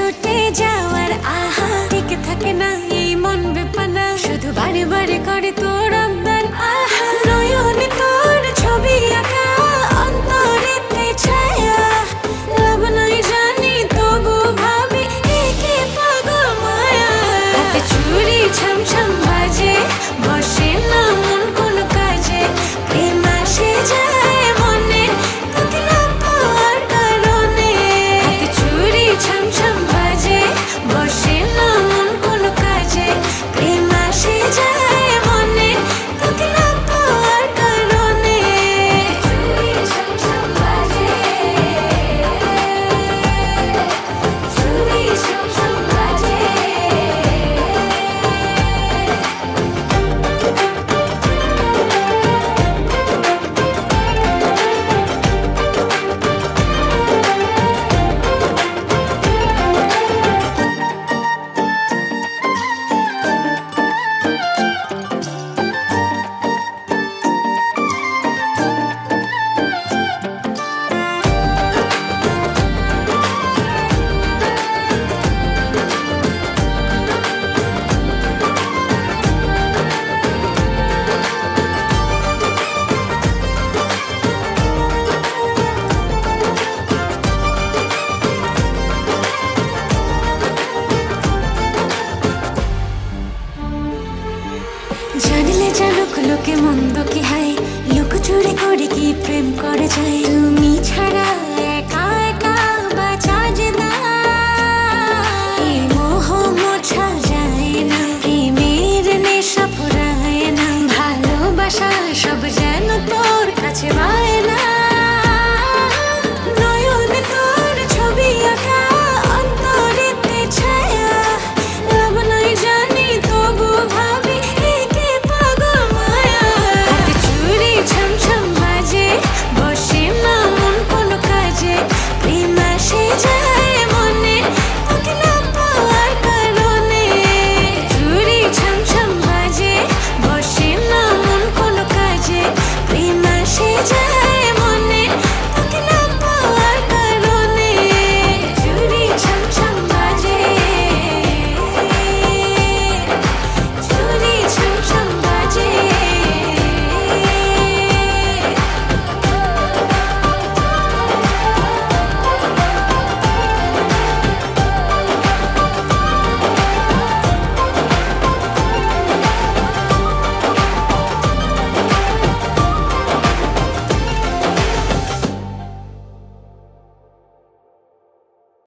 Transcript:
ছুটে যাওয়ার আহা টিকে থাকে না এই মন বেপানা শুধু বারে বারে করে তোর আবদার আহা নয়নে তোর ছবি আঁকা অন্তরেতে ছায়া লাভ নাই জানি তবু ভাবি একে পাগল মায়া হাতে চুড়ি ছম ছম বাজে বসে না মন কোন কাজে প্রেম আসে যায় মনে তোকে না পাওয়ার কারণে হাতে চুড়ি ছম ছম বাজে বসে না মন কোন কাজে প্রেম আসে যায় মনে তোকে না পাওয়ার কারণে চুড়ি ছম ছম বাজে চুড়ি ছম ছম বাজে জানলে জানুক লোকে মন্দ কি হায় লোক চুরি করে কি প্রেম করে যায় তুমি ছাড়া একা একা বাঁচা যে না এই মোহ মোছা যায় না প্রেমের নেশা ফুরায় না ভালোবাসা সব যেন তোর কাছে